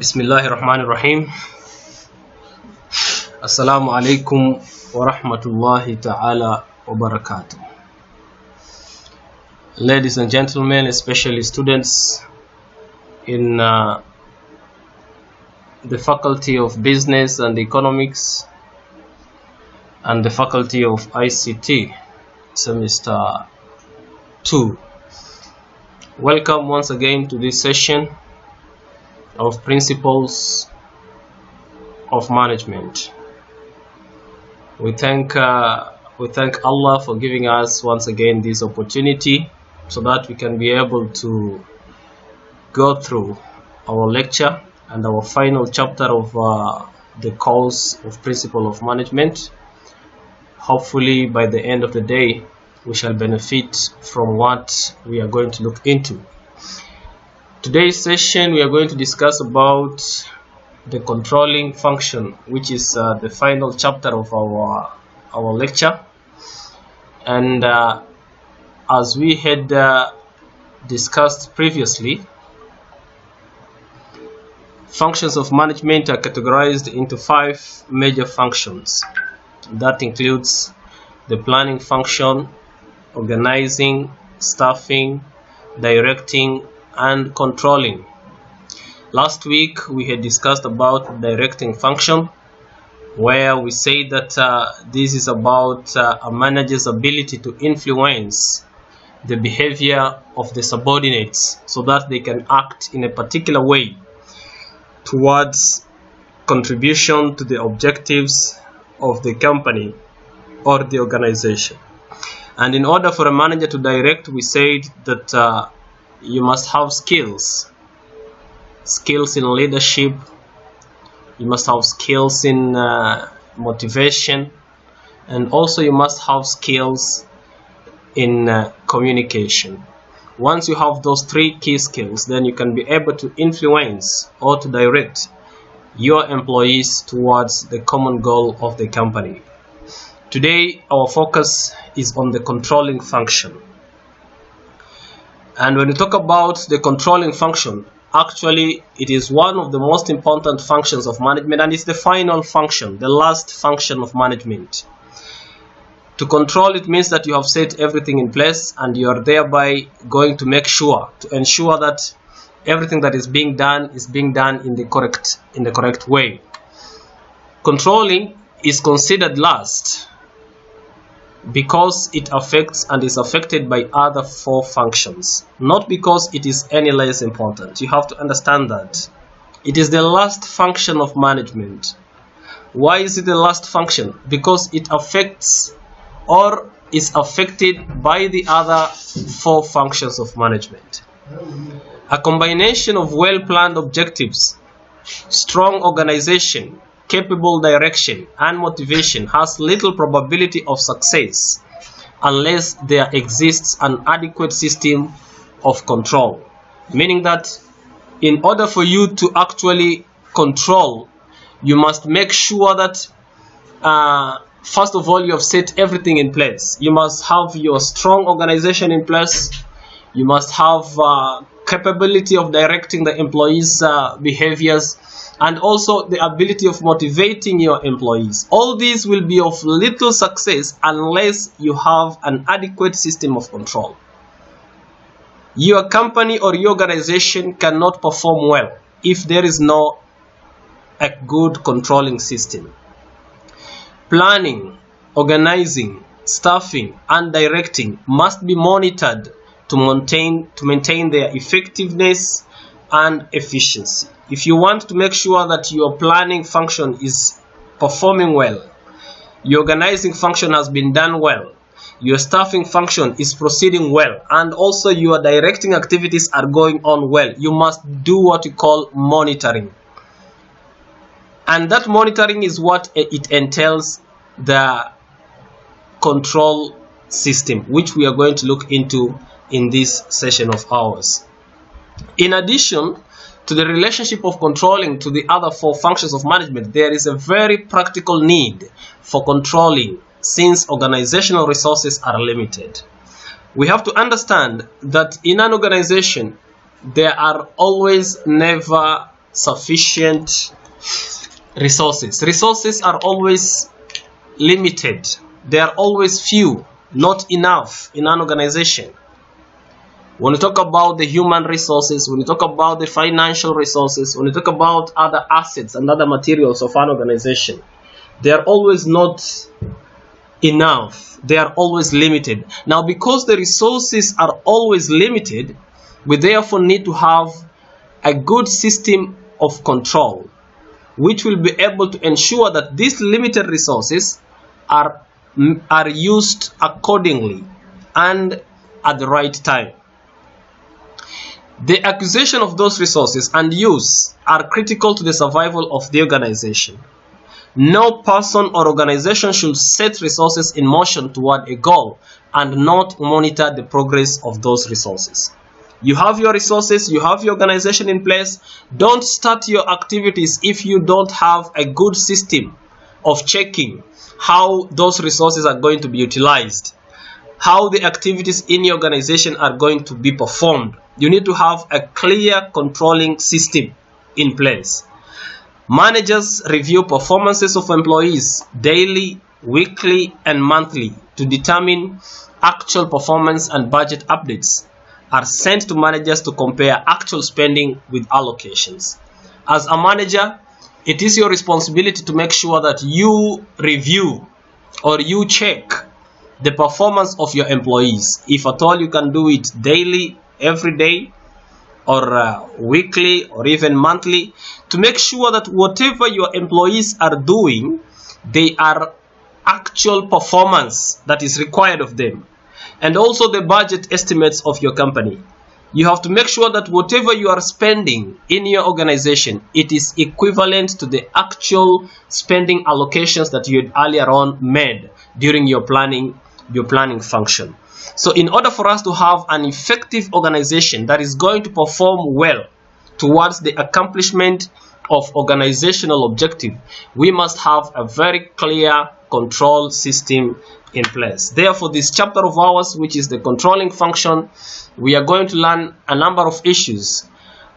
Bismillahirrahmanirrahim. Assalamu alaikum wa rahmatullahi ta'ala wa barakatuh. Ladies and gentlemen, especially students in the Faculty of Business and Economics and the Faculty of ICT, Semester 2. Welcome once again to this session of Principles of Management. We thank Allah for giving us once again this opportunity so that we can be able to go through our lecture and our final chapter of the course of Principle of Management. Hopefully by the end of the day we shall benefit from what we are going to look into. Today's session we are going to discuss about the controlling function, which is the final chapter of our lecture. And as we had discussed previously, functions of management are categorized into 5 major functions. That includes the planning function, organizing, staffing, directing, and controlling. Last week we had discussed about directing function, where we say that this is about a manager's ability to influence the behavior of the subordinates so that they can act in a particular way towards contribution to the objectives of the company or the organization. And in order for a manager to direct, we said that you must have skills in leadership, you must have skills in motivation, and also you must have skills in communication. Once you have those 3 key skills, then you can be able to influence or to direct your employees towards the common goal of the company. Today our focus is on the controlling function. And when we talk about the controlling function, actually it is one of the most important functions of management, and it's the final function, the last function of management. To control it means that you have set everything in place and you are thereby going to make sure to ensure that everything that is being done in the correct way. Controlling is considered last because it affects and is affected by other 4 functions, not because it is any less important. You have to understand that it is the last function of management. Why is it the last function? Because it affects or is affected by the other 4 functions of management. A combination of well-planned objectives, strong organization, capable direction, and motivation has little probability of success unless there exists an adequate system of control. Meaning that in order for you to actually control, you must make sure that first of all you have set everything in place. You must have your strong organization in place. You must have capability of directing the employees' behaviors, and also the ability of motivating your employees. All these will be of little success unless you have an adequate system of control. Your company or your organization cannot perform well if there is no a good controlling system. Planning, organizing, staffing, and directing must be monitored to maintain their effectiveness and efficiency. If you want to make sure that your planning function is performing well, your organizing function has been done well, your staffing function is proceeding well, and also your directing activities are going on well, you must do what you call monitoring. And that monitoring is what it entails, the control system, which we are going to look into in this session of ours. In addition to the relationship of controlling to the other 4 functions of management, there is a very practical need for controlling since organizational resources are limited. We have to understand that in an organization there are always never sufficient resources. Resources are always limited. They are always few, not enough in an organization. When we talk about the human resources, when we talk about the financial resources, when we talk about other assets and other materials of an organization, they are always not enough. They are always limited. Now, because the resources are always limited, we therefore need to have a good system of control, which will be able to ensure that these limited resources are used accordingly and at the right time. The acquisition of those resources and use are critical to the survival of the organization. No person or organization should set resources in motion toward a goal and not monitor the progress of those resources. You have your resources, you have your organization in place. Don't start your activities if you don't have a good system of checking how those resources are going to be utilized, how the activities in your organization are going to be performed. You need to have a clear controlling system in place. Managers review performances of employees daily, weekly, and monthly to determine actual performance, and budget updates are sent to managers to compare actual spending with allocations. As a manager, it is your responsibility to make sure that you review or you check the performance of your employees. If at all you can do it daily, every day, or weekly, or even monthly, to make sure that whatever your employees are doing, they are actual performance that is required of them. And also the budget estimates of your company. You have to make sure that whatever you are spending in your organization, it is equivalent to the actual spending allocations that you had earlier on made during your planning function. So in order for us to have an effective organization that is going to perform well towards the accomplishment of organizational objective, we must have a very clear control system in place. Therefore, this chapter of ours, which is the controlling function, we are going to learn a number of issues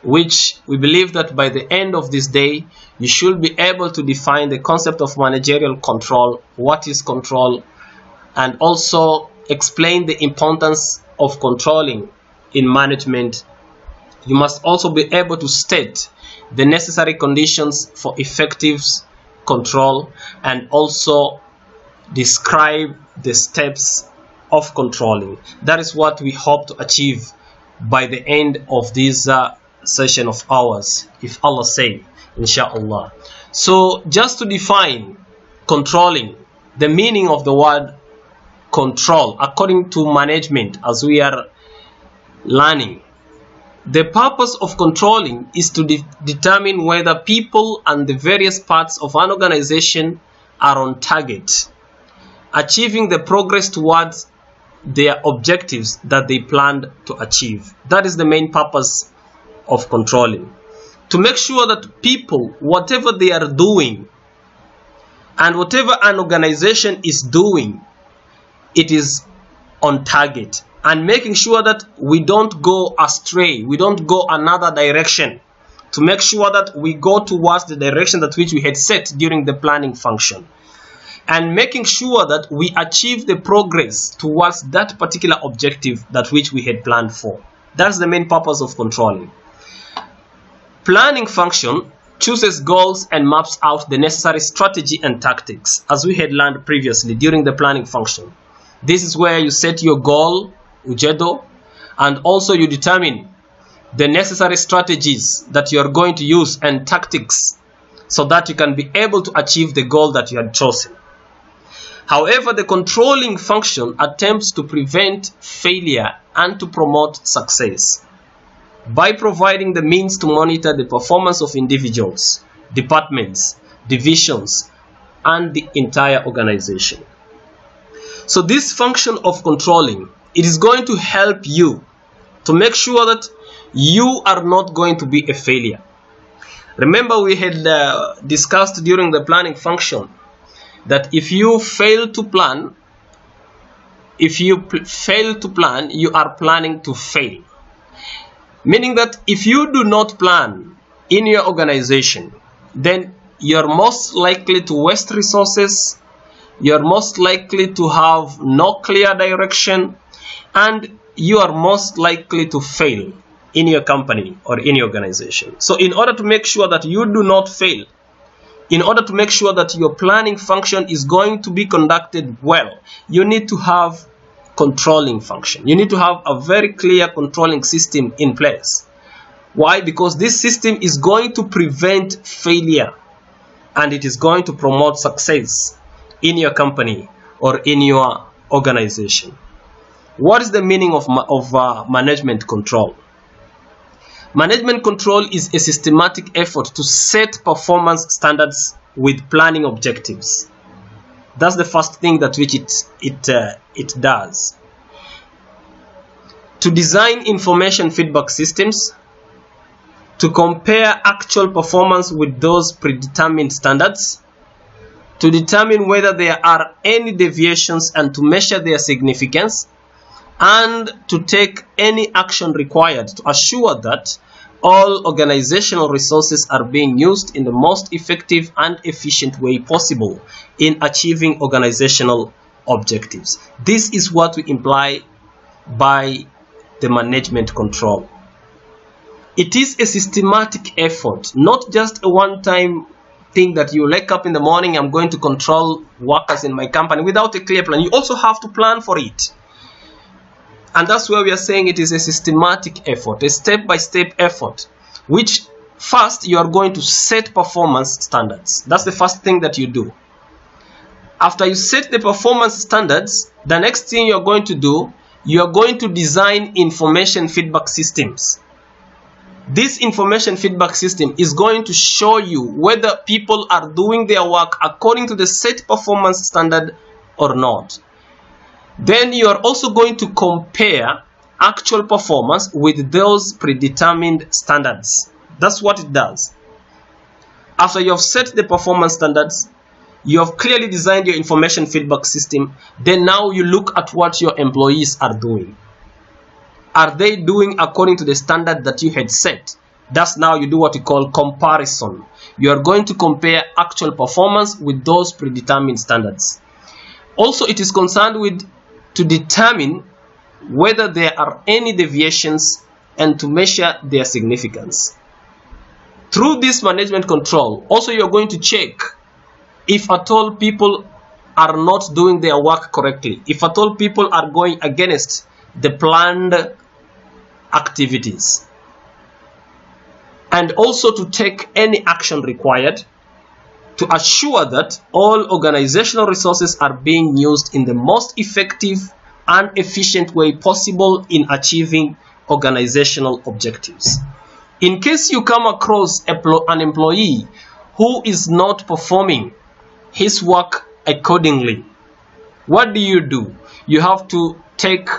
which we believe that by the end of this day, you should be able to define the concept of managerial control, what is control, and also explain the importance of controlling in management. You must also be able to state the necessary conditions for effective control and also describe the steps of controlling. That is what we hope to achieve by the end of this session of ours, if Allah say, inshallah. So just to define controlling, the meaning of the word control according to management, as we are learning, the purpose of controlling is to determine whether people and the various parts of an organization are on target, achieving the progress towards their objectives that they planned to achieve. That is the main purpose of controlling. To make sure that people, whatever they are doing and whatever an organization is doing, it is on target, and making sure that we don't go astray, we don't go another direction, to make sure that we go towards the direction that which we had set during the planning function, and making sure that we achieve the progress towards that particular objective that which we had planned for. That's the main purpose of controlling. Planning function chooses goals and maps out the necessary strategy and tactics, as we had learned previously during the planning function. This is where you set your goal, ujedo, and also you determine the necessary strategies that you are going to use and tactics so that you can be able to achieve the goal that you had chosen. However, the controlling function attempts to prevent failure and to promote success by providing the means to monitor the performance of individuals, departments, divisions, and the entire organization. So this function of controlling, it is going to help you to make sure that you are not going to be a failure. Remember, we had discussed during the planning function that if you fail to plan, you are planning to fail. Meaning that if you do not plan in your organization, then you're most likely to waste resources, you're most likely to have no clear direction, and you are most likely to fail in your company or in your organization. So in order to make sure that you do not fail, in order to make sure that your planning function is going to be conducted well, you need to have controlling function. You need to have a very clear controlling system in place. Why? Because this system is going to prevent failure, and it is going to promote success in your company or in your organization. What is the meaning of management control? Management control is a systematic effort to set performance standards with planning objectives. That's the first thing that which it does. To design information feedback systems, to compare actual performance with those predetermined standards, to determine whether there are any deviations and to measure their significance, and to take any action required to assure that all organizational resources are being used in the most effective and efficient way possible in achieving organizational objectives. This is what we imply by the management control. It is a systematic effort, not just a one-time thing that you wake up in the morning, I'm going to control workers in my company, without a clear plan. You also have to plan for it. And that's where we are saying it is a systematic effort, a step-by-step effort, which first you are going to set performance standards. That's the first thing that you do. After you set the performance standards, the next thing you're going to do, you are going to design information feedback systems. This information feedback system is going to show you whether people are doing their work according to the set performance standard or not. Then you are also going to compare actual performance with those predetermined standards. That's what it does. After you have set the performance standards, you have clearly designed your information feedback system, then now you look at what your employees are doing. Are they doing according to the standard that you had set? That's now you do what you call comparison. You are going to compare actual performance with those predetermined standards. Also, it is concerned with to determine whether there are any deviations and to measure their significance. Through this management control, also you are going to check if at all people are not doing their work correctly, if at all people are going against the planned activities, and also to take any action required to assure that all organizational resources are being used in the most effective and efficient way possible in achieving organizational objectives. In case you come across an employee who is not performing his work accordingly, what do? You have to take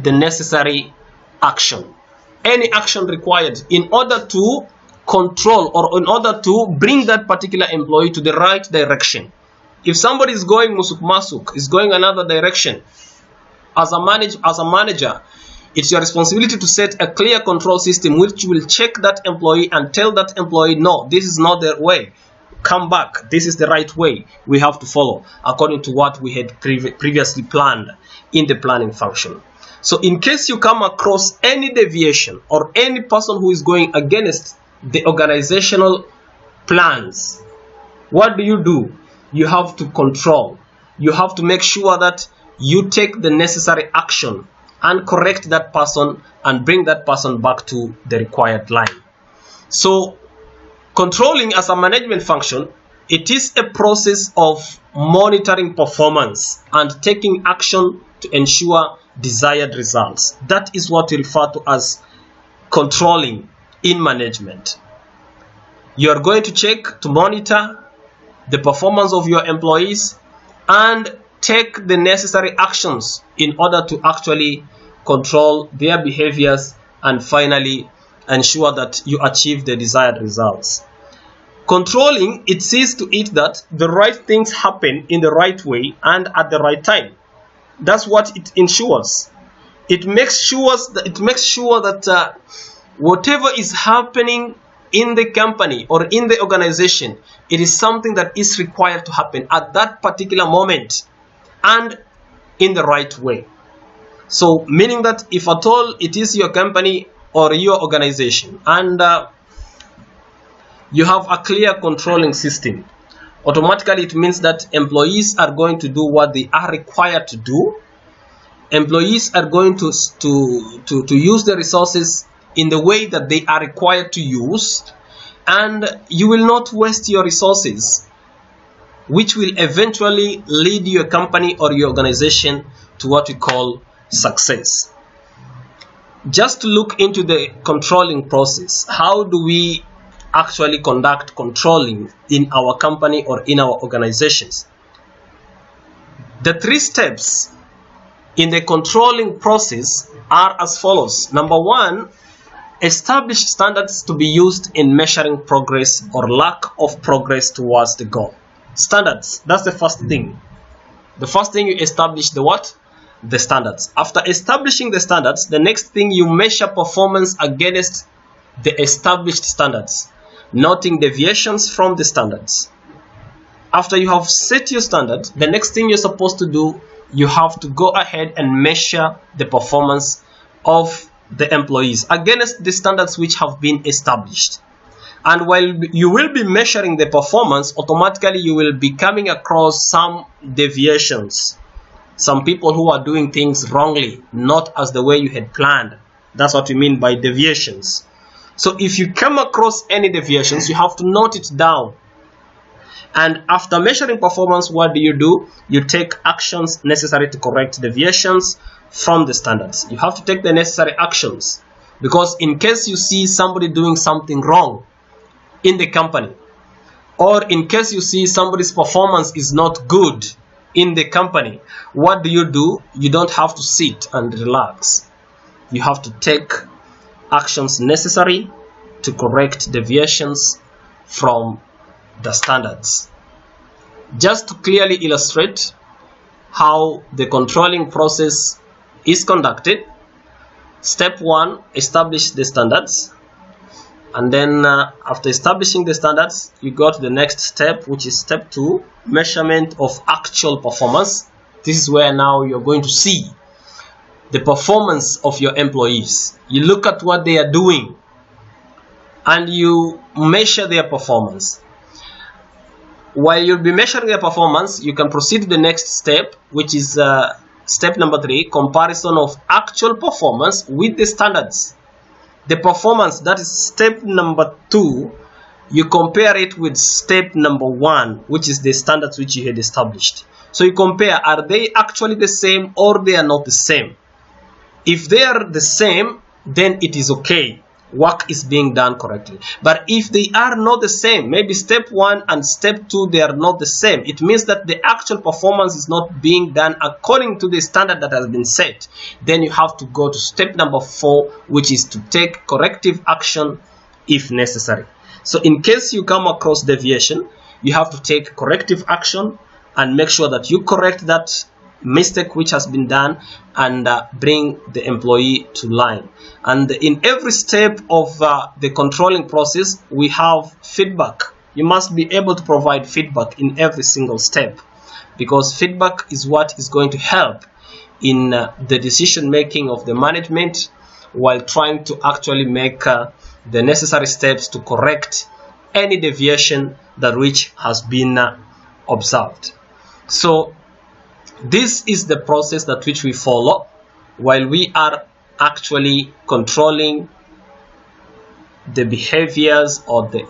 the necessary action, any action required in order to control or in order to bring that particular employee to the right direction. If somebody is going musuk masuk, is going another direction, as a manager, it's your responsibility to set a clear control system which will check that employee and tell that employee, no, this is not the way, come back, this is the right way we have to follow according to what we had previously planned in the planning function. So in case you come across any deviation or any person who is going against the organizational plans, what do? You have to control. You have to make sure that you take the necessary action and correct that person and bring that person back to the required line. So controlling as a management function, it is a process of monitoring performance and taking action to ensure desired results. That is what we refer to as controlling in management. You are going to check to monitor the performance of your employees and take the necessary actions in order to actually control their behaviors and finally ensure that you achieve the desired results. Controlling, it sees to it that the right things happen in the right way and at the right time. That's what it ensures. It makes sure that whatever is happening in the company or in the organization, it is something that is required to happen at that particular moment and in the right way. So meaning that if at all it is your company or your organization and you have a clear controlling system, automatically it means that employees are going to do what they are required to do. Employees are going to use the resources in the way that they are required to use, and you will not waste your resources, which will eventually lead your company or your organization to what we call success. Just to look into the controlling process, how do we actually conduct controlling in our company or in our organizations? The 3 steps in the controlling process are as follows. Number 1, establish standards to be used in measuring progress or lack of progress towards the goal. Standards, that's the first thing. The first thing you establish the what? The standards. After establishing the standards, the next thing you measure performance against the established standards, noting deviations from the standards. After you have set your standard, the next thing you're supposed to do, you have to go ahead and measure the performance of the employees against the standards which have been established. And while you will be measuring the performance, automatically you will be coming across some deviations, some people who are doing things wrongly, not as the way you had planned. That's what we mean by deviations. So if you come across any deviations, you have to note it down. And after measuring performance, what do? You take actions necessary to correct deviations from the standards. You have to take the necessary actions, because in case you see somebody doing something wrong in the company, or in case you see somebody's performance is not good in the company, what do? You don't have to sit and relax. You have to take actions necessary to correct deviations from the standards. Just to clearly illustrate how the controlling process is conducted, step 1, establish the standards. And then after establishing the standards, you go to the next step, which is step 2, measurement of actual performance. This is where now you're going to see the performance of your employees. You look at what they are doing and you measure their performance. While you'll be measuring their performance, you can proceed to the next step, which is step number 3, comparison of actual performance with the standards. The performance, that is step number 2, you compare it with step number 1, which is the standards which you had established. So you compare, are they actually the same or they are not the same? If they are the same, then it is okay. Work is being done correctly. But if they are not the same, maybe step 1 and step 2, they are not the same, it means that the actual performance is not being done according to the standard that has been set. Then you have to go to step number 4, which is to take corrective action if necessary. So in case you come across deviation, you have to take corrective action and make sure that you correct that mistake which has been done and bring the employee to line. And in every step of the controlling process, we have feedback. You must be able to provide feedback in every single step, because feedback is what is going to help in the decision making of the management while trying to actually make the necessary steps to correct any deviation that which has been observed. So this is the process that which we follow while we are actually controlling the behaviors or the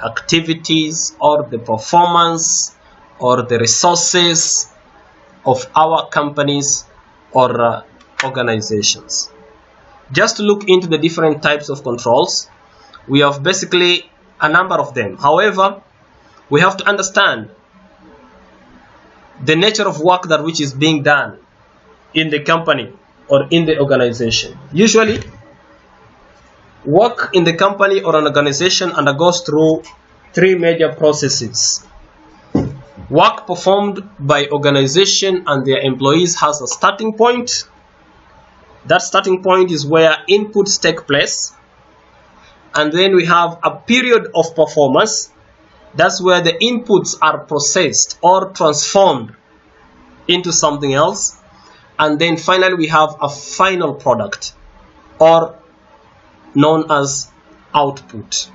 activities or the performance or the resources of our companies or organizations. Just to look into the different types of controls, we have basically a number of them. However, we have to understand the nature of work that which is being done in the company or in the organization. Usually, work in the company or an organization undergoes through 3 major processes. Work performed by organization and their employees has a starting point. That starting point is where inputs take place. and then we have a period of performance. That's where the inputs are processed or transformed into something else. And then finally we have a final product, or known as output.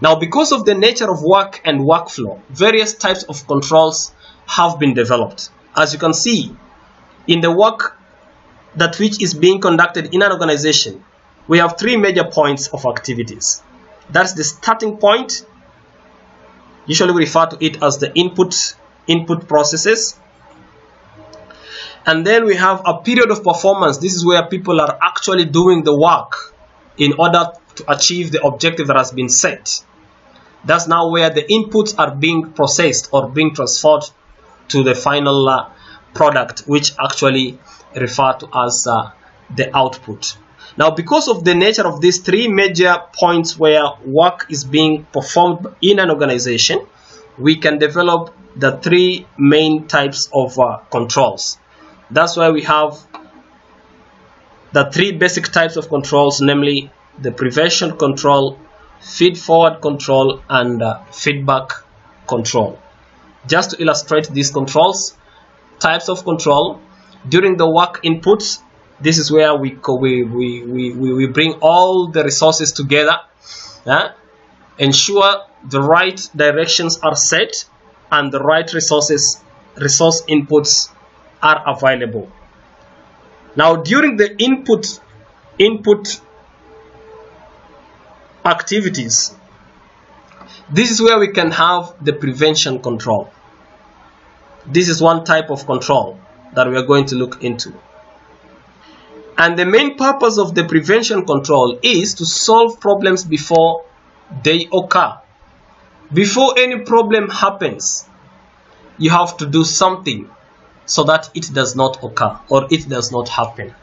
Now, because of the nature of work and workflow, various types of controls have been developed. As you can see, in the work that which is being conducted in an organization, we have three major points of activities. That's the starting point. Usually we refer to it as the input processes. And then we have a period of performance. This is where people are actually doing the work in order to achieve the objective that has been set. That's now where the inputs are being processed or being transferred to the final product, which actually refer to as the output. Now, because of the nature of these three major points where work is being performed in an organization, we can develop the three main types of controls. That's why we have the three basic types of controls, namely the prevention control, feed-forward control, and feedback control. Just to illustrate these controls, types of control, during the work inputs, this is where we bring all the resources together, ensure the right directions are set and the right resource inputs are available. Now, during the input activities, this is where we can have the prevention control. This is one type of control that we are going to look into. And the main purpose of the prevention control is to solve problems before they occur. Before any problem happens, you have to do something so that it does not occur or it does not happen.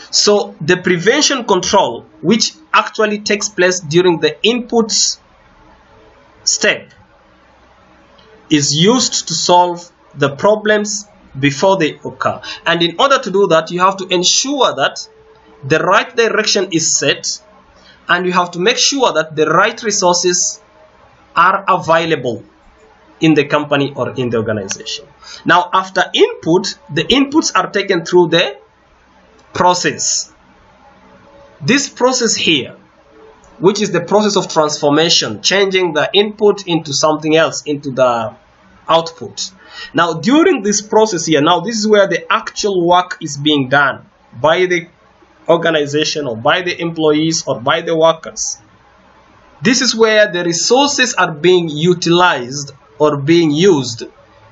So the prevention control, which actually takes place during the inputs step, is used to solve the problems before they occur. And in order to do that, you have to ensure that the right direction is set, and you have to make sure that the right resources are available in the company or in the organization. Now, after input, the inputs are taken through the process. This process here, which is the process of transformation, changing the input into something else, into the output. Now, during this process here, now this is where the actual work is being done by the organization or by the employees or by the workers. This is where the resources are being utilized or being used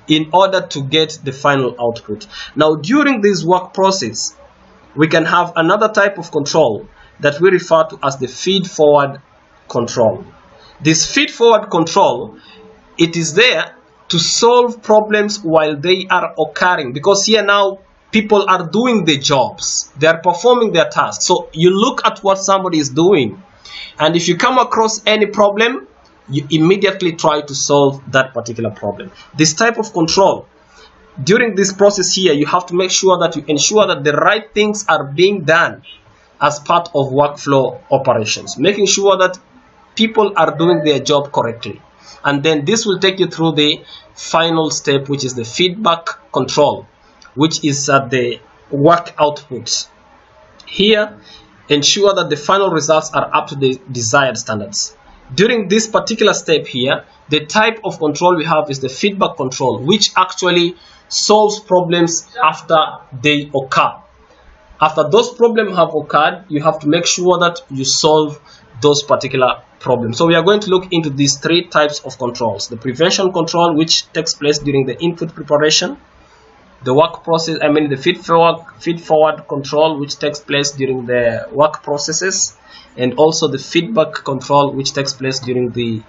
in order to get the final output. Now, during this work process, we can have another type of control that we refer to as the feed-forward control. This feed-forward control, it is there to solve problems while they are occurring, because here now people are doing the jobs, they are performing their tasks. So you look at what somebody is doing, and if you come across any problem, you immediately try to solve that particular problem. This type of control, during this process here, you have to make sure that you ensure that the right things are being done as part of workflow operations, making sure that people are doing their job correctly. And then this will take you through the final step, which is the feedback control, which is at the work outputs. Here, ensure that the final results are up to the desired standards. During this particular step here, the type of control we have is the feedback control, which actually solves problems after they occur. After those problems have occurred, you have to make sure that you solve those particular problems. So we are going to look into these three types of controls: the prevention control, which takes place during the input preparation; the work process, the feed-forward control, which takes place during the work processes; and also the feedback control, which takes place during the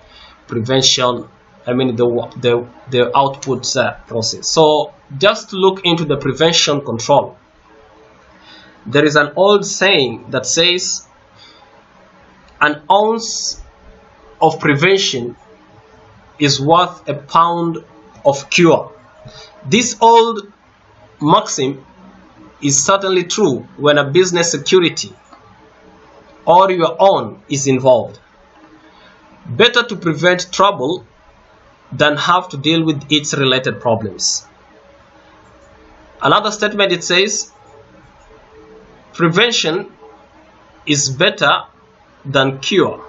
prevention, the output process. So just to look into the prevention control, there is an old saying that says, an ounce of prevention is worth a pound of cure. This old maxim is certainly true when a business security or your own is involved. Better to prevent trouble than have to deal with its related problems. Another statement, it says, prevention is better than cure.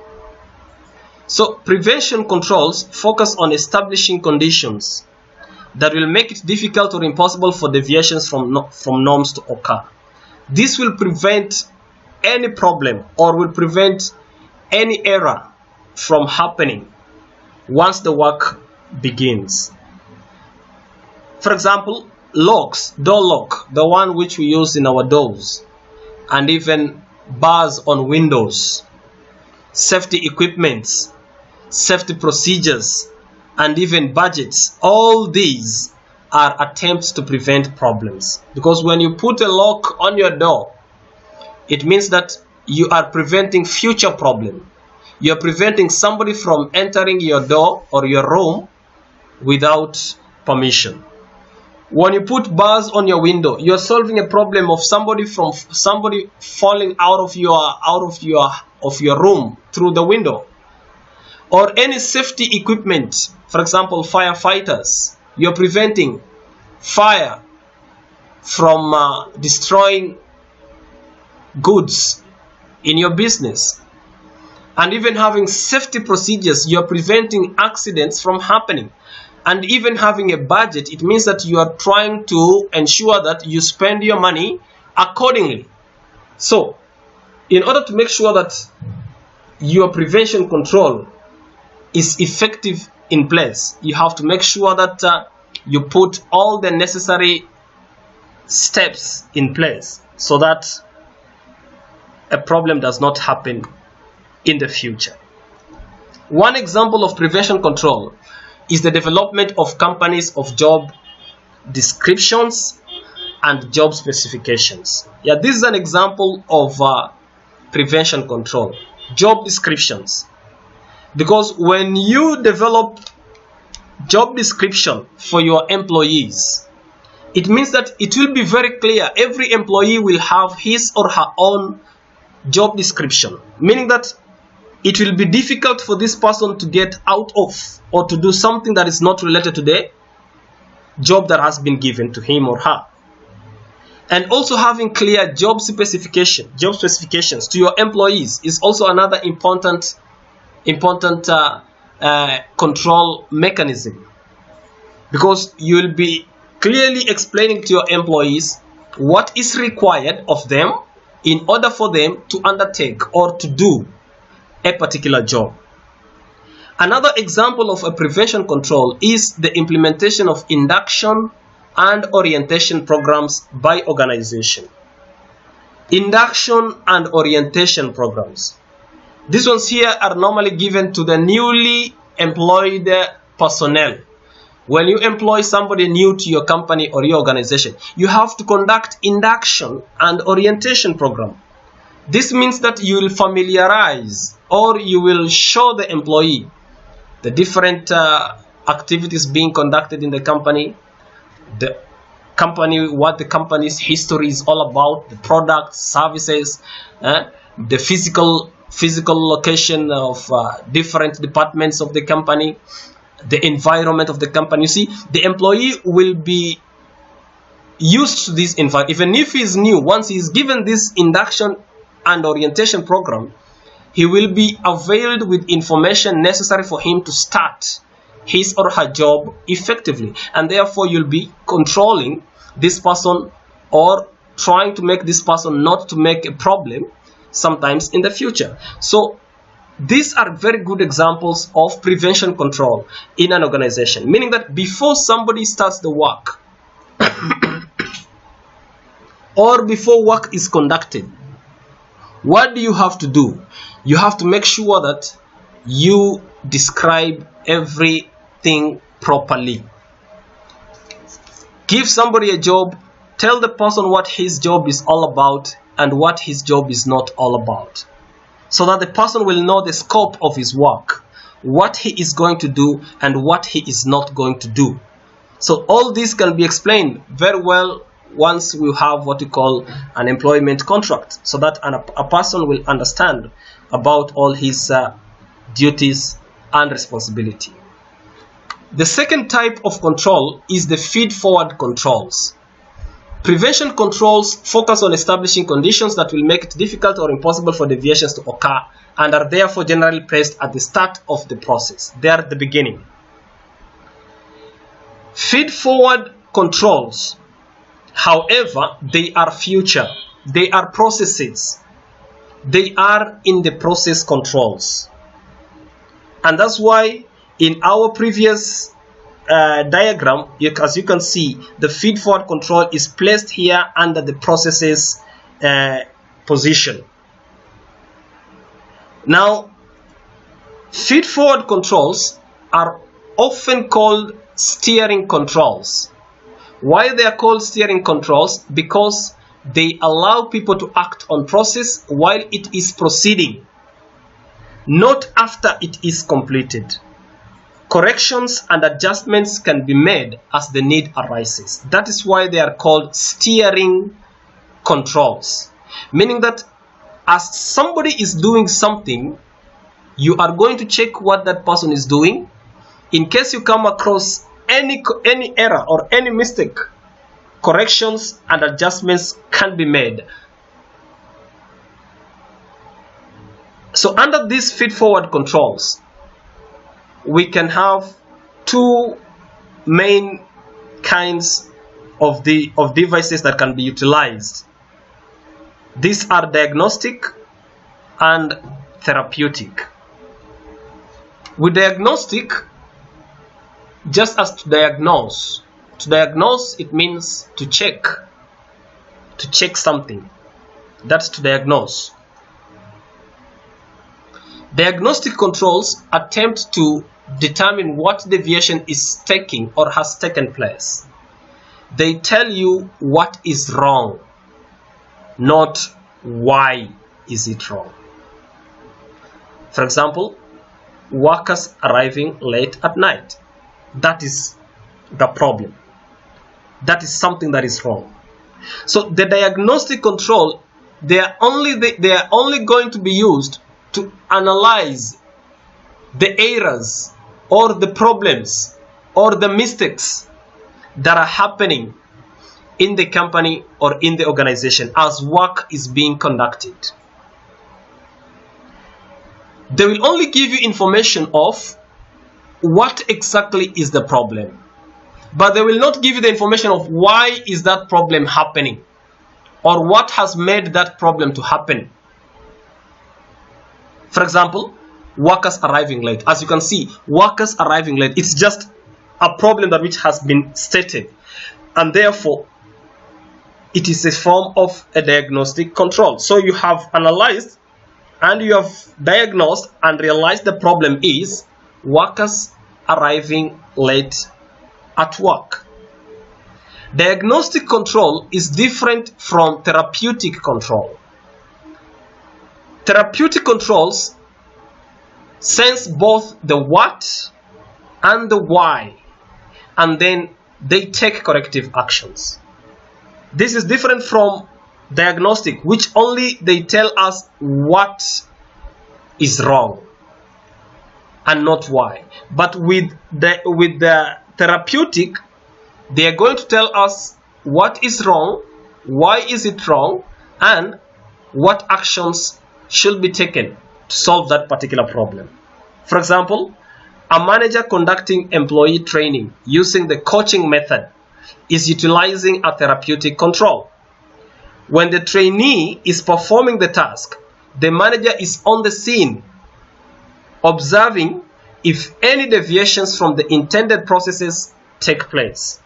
So prevention controls focus on establishing conditions that will make it difficult or impossible for deviations from norms to occur. This will prevent any problem or will prevent any error from happening once the work begins. For example, locks, door lock, the one which we use in our doors, and even bars on windows, safety equipments, safety procedures, and even budgets. All these are attempts to prevent problems, because when you put a lock on your door, it means that you are preventing future problem. You are preventing somebody from entering your door or your room without permission. When you put bars on your window, you are solving a problem of somebody falling out of your room through the window. Or any safety equipment, for example, firefighters, you are preventing fire from destroying goods in your business. And even having safety procedures, you are preventing accidents from happening. And even having a budget, it means that you are trying to ensure that you spend your money accordingly. So, in order to make sure that your prevention control is effective in place, you have to make sure that you put all the necessary steps in place so that a problem does not happen in the future. One example of prevention control is the development of companies of job descriptions and job specifications. Yeah, this is an example of prevention control. Job descriptions. Because when you develop job description for your employees, it means that it will be very clear. Every employee will have his or her own job description, meaning that it will be difficult for this person to get out of or to do something that is not related to the job that has been given to him or her. And also having clear job specifications to your employees is also another important control mechanism, because you will be clearly explaining to your employees what is required of them in order for them to undertake or to do a particular job. Another example of a prevention control is the implementation of induction and orientation programs by organization. Induction and orientation programs. These ones here are normally given to the newly employed personnel. When you employ somebody new to your company or your organization, you have to conduct induction and orientation program. This means that you will familiarize or you will show the employee the different activities being conducted in the company, what the company's history is all about, the products, services, the physical location of different departments of the company, the environment of the company. You see, the employee will be used to this environment. Even if he is new, once he is given this induction and orientation program, he will be availed with information necessary for him to start his or her job effectively. And therefore, you'll be controlling this person or trying to make this person not to make a problem sometimes in the future. So these are very good examples of prevention control in an organization, meaning that before somebody starts the work or before work is conducted, what do you have to do? You have to make sure that you describe everything properly. Give somebody a job, tell the person what his job is all about and what his job is not all about, so that the person will know the scope of his work, what he is going to do and what he is not going to do. So all this can be explained very well once we have what we call an employment contract, so that a person will understand about all his duties and responsibility. The second type of control is the feed-forward controls. Prevention controls focus on establishing conditions that will make it difficult or impossible for deviations to occur and are therefore generally placed at the start of the process. They are at the beginning. Feed-forward controls, however, they are future. They are processes. They are in the process controls. And that's why in our previous diagram, as you can see, the feed-forward control is placed here under the processes position. Now, feed-forward controls are often called steering controls. Why they are called steering controls? Because they allow people to act on process while it is proceeding, not after it is completed. Corrections and adjustments can be made as the need arises. That is why they are called steering controls. Meaning that as somebody is doing something, you are going to check what that person is doing. In case you come across any error or any mistake, corrections and adjustments can be made. So under these feed-forward controls, we can have two main kinds of devices that can be utilized. These are diagnostic and therapeutic. With diagnostic, just as to diagnose it means to check something. That's to diagnose. Diagnostic controls attempt to determine what deviation is taking or has taken place. They tell you what is wrong, not why is it wrong. For example, workers arriving late at night. That is the problem. That is something that is wrong. So the diagnostic control, they are only going to be used to analyze the errors or the problems or the mistakes that are happening in the company or in the organization as work is being conducted. They will only give you information of what exactly is the problem, but they will not give you the information of why is that problem happening or what has made that problem to happen. For example, workers arriving late. As you can see, workers arriving late, it's just a problem that which has been stated, and therefore it is a form of a diagnostic control. So you have analyzed and you have diagnosed and realized the problem is workers arriving late at work. Diagnostic control is different from therapeutic control. Therapeutic controls sense both the what and the why, and then they take corrective actions. This is different from diagnostic, which only they tell us what is wrong and not why. But with the therapeutic, they are going to tell us what is wrong, why is it wrong, and what actions should be taken to solve that particular problem. For example, a manager conducting employee training using the coaching method is utilizing a therapeutic control. When the trainee is performing the task, the manager is on the scene, observing if any deviations from the intended processes take place.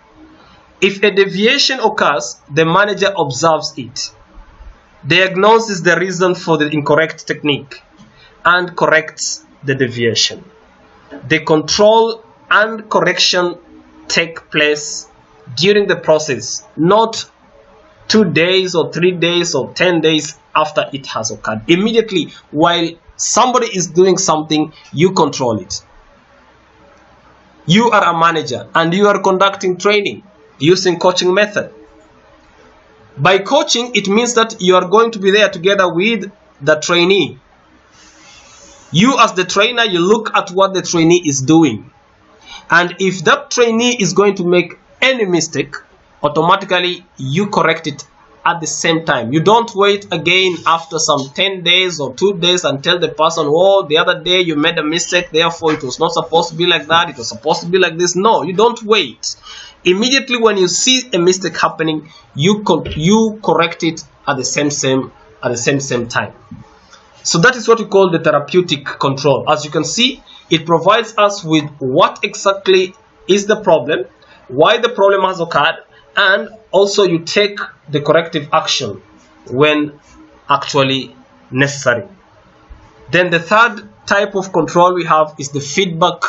If a deviation occurs, the manager observes it, diagnoses the reason for the incorrect technique, and corrects the deviation. The control and correction take place during the process, not 2 days or 3 days or 10 days after it has occurred. Immediately while somebody is doing something, you control it. You are a manager and you are conducting training using coaching method. By coaching, it means that you are going to be there together with the trainee. You as the trainer, you look at what the trainee is doing. And if that trainee is going to make any mistake, automatically you correct it at the same time. You don't wait again after some 10 days or 2 days and tell the person, oh, the other day you made a mistake, therefore it was not supposed to be like that, it was supposed to be like this. No, you don't wait. Immediately when you see a mistake happening, you correct it at the same time. So that is what we call the therapeutic control. As you can see, it provides us with what exactly is the problem, why the problem has occurred, and also you take the corrective action when actually necessary. Then the third type of control we have is the feedback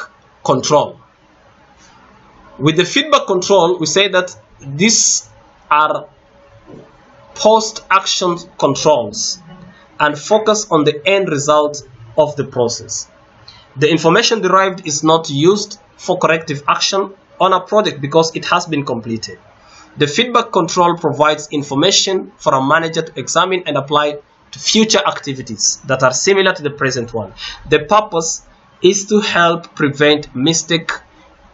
control. With the feedback control, we say that these are post-action controls and focus on the end result of the process. The information derived is not used for corrective action on a project because it has been completed. The feedback control provides information for a manager to examine and apply to future activities that are similar to the present one. The purpose is to help prevent mistake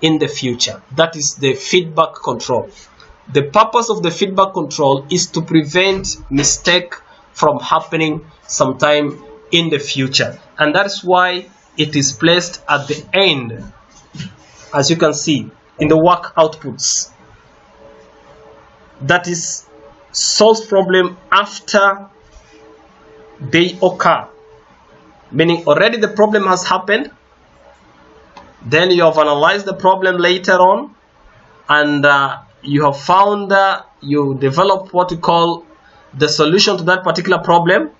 in the future. That is the feedback control. The purpose of the feedback control is to prevent mistake from happening sometime in the future, and that's why it is placed at the end, as you can see in the work outputs. That is, solves problem after they occur, meaning already the problem has happened, then you have analyzed the problem later on, and you have found you develop what we call the solution to that particular problem,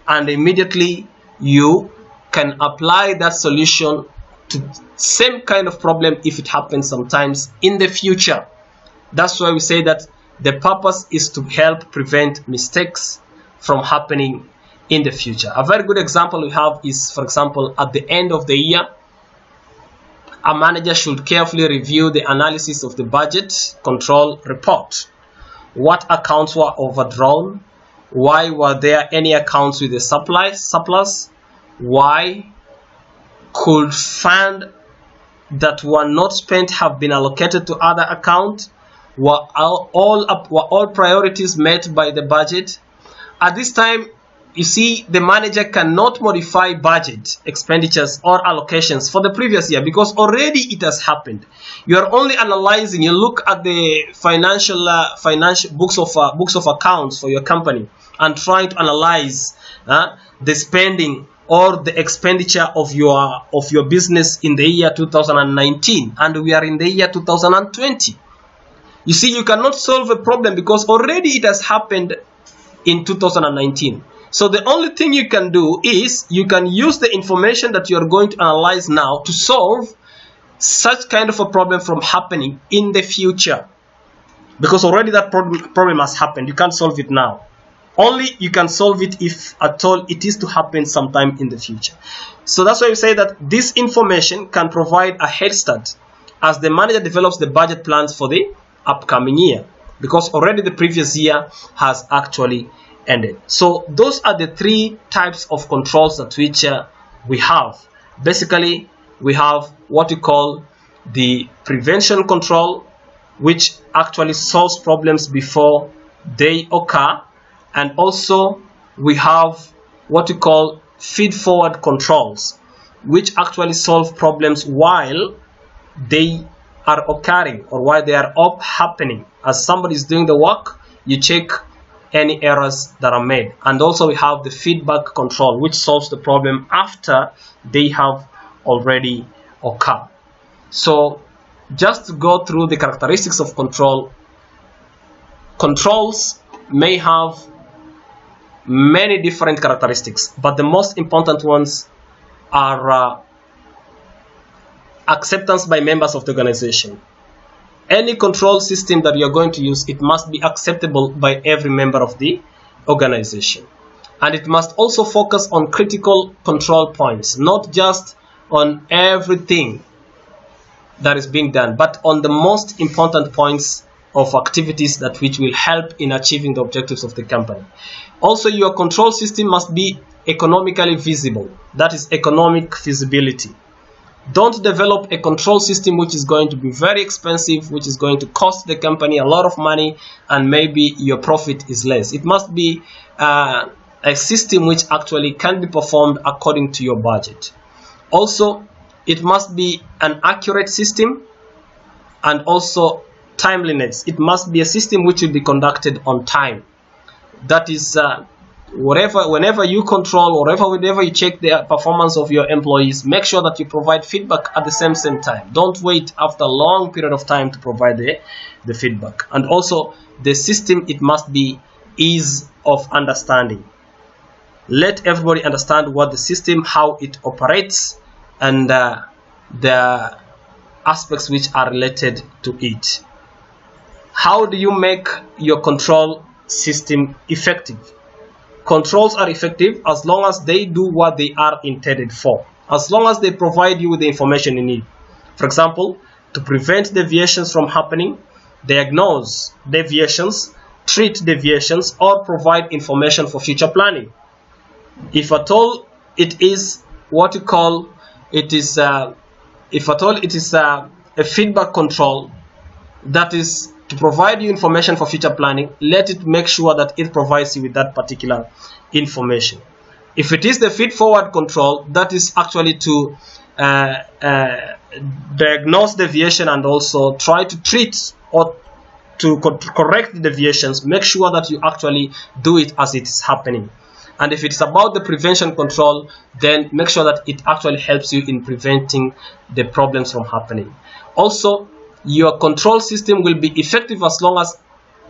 and immediately you can apply that solution to same kind of problem if it happens sometimes in the future. That's why we say that the purpose is to help prevent mistakes from happening in the future. A very good example we have is, for example, at the end of the year, a manager should carefully review the analysis of the budget control report. What accounts were overdrawn? Why were there any accounts with a surplus? Why could funds that were not spent have been allocated to other accounts? Were all priorities met by the budget? At this time, you see, the manager cannot modify budget expenditures or allocations for the previous year because already it has happened. You are only analyzing. You look at the financial books of accounts for your company and trying to analyze the spending or the expenditure of your business in the year 2019, and we are in the year 2020. You see, you cannot solve a problem because already it has happened in 2019. So the only thing you can do is you can use the information that you are going to analyze now to solve such kind of a problem from happening in the future, because already that problem has happened. You can't solve it now. Only you can solve it if at all it is to happen sometime in the future. So that's why we say that this information can provide a head start as the manager develops the budget plans for the upcoming year, because already the previous year has actually ended. So those are the three types of controls that we have. Basically, we have what we call the prevention control, which actually solves problems before they occur, and also we have what we call feed-forward controls, which actually solve problems while they are occurring or while they are happening. As somebody is doing the work, you check any errors that are made. And also we have the feedback control, which solves the problem after they have already occurred. So just to go through the characteristics of control, controls may have many different characteristics, but the most important ones are acceptance by members of the organization. Any control system that you are going to use, it must be acceptable by every member of the organization. And it must also focus on critical control points, not just on everything that is being done, but on the most important points of activities that which will help in achieving the objectives of the company. Also, your control system must be economically visible. That is economic feasibility. Don't develop a control system which is going to be very expensive, which is going to cost the company a lot of money, and maybe your profit is less. It must be a system which actually can be performed according to your budget. Also, it must be an accurate system, and also timeliness. It must be a system which will be conducted on time. That is, whenever you control, or whenever you check the performance of your employees, make sure that you provide feedback at the same time. Don't wait after a long period of time to provide the feedback. And also, the system, it must be ease of understanding. Let everybody understand what the system, how it operates, and the aspects which are related to it. How do you make your control system effective? Controls are effective as long as they do what they are intended for, as long as they provide you with the information you need. For example, to prevent deviations from happening, diagnose deviations, treat deviations, or provide information for future planning. If at all it is what you call it is, if at all it is a feedback control, that is to provide you information for future planning, let it make sure that it provides you with that particular information. If it is the feed-forward control, that is actually to diagnose deviation and also try to treat or to correct the deviations. Make sure that you actually do it as it is happening. And if it's about the prevention control, then make sure that it actually helps you in preventing the problems from happening. Also, your control system will be effective as long as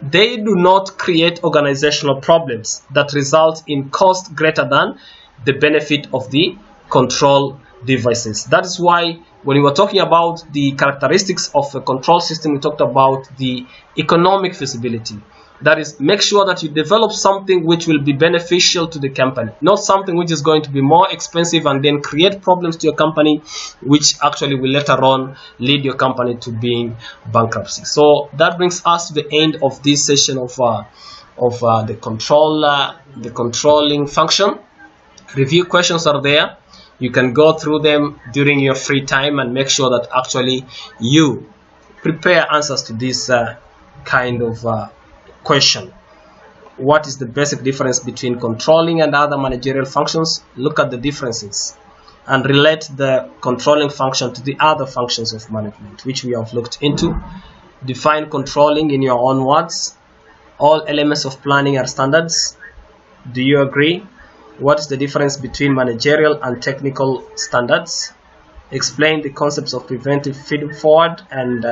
they do not create organizational problems that result in cost greater than the benefit of the control devices. That is why when we were talking about the characteristics of a control system, we talked about the economic feasibility. That is, make sure that you develop something which will be beneficial to the company, not something which is going to be more expensive and then create problems to your company, which actually will later on lead your company to being bankruptcy. So that brings us to the end of this session of the controlling function. Review questions are there. You can go through them during your free time and make sure that actually you prepare answers to this kind of question. What is the basic difference between controlling and other managerial functions? Look at the differences and relate the controlling function to the other functions of management, which we have looked into. Define controlling in your own words. All elements of planning are standards. Do you agree? What is the difference between managerial and technical standards? Explain the concepts of preventive feed-forward and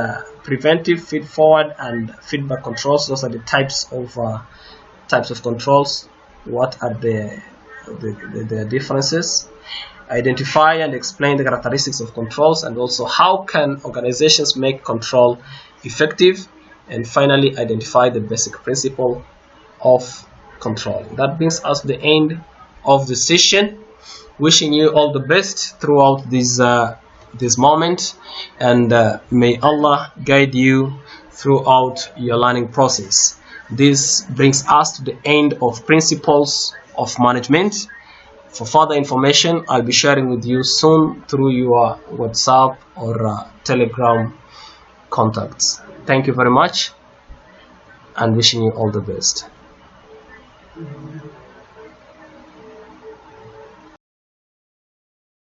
feedback controls. Those are the types of controls. What are the differences? Identify and explain the characteristics of controls, and also how can organizations make control effective. And finally, identify the basic principle of controlling. That brings us to the end of the session. Wishing you all the best throughout this moment, and may Allah guide you throughout your learning process. This brings us to the end of principles of management. For further information, I'll be sharing with you soon through your WhatsApp or Telegram contacts. Thank you very much, and wishing you all the best.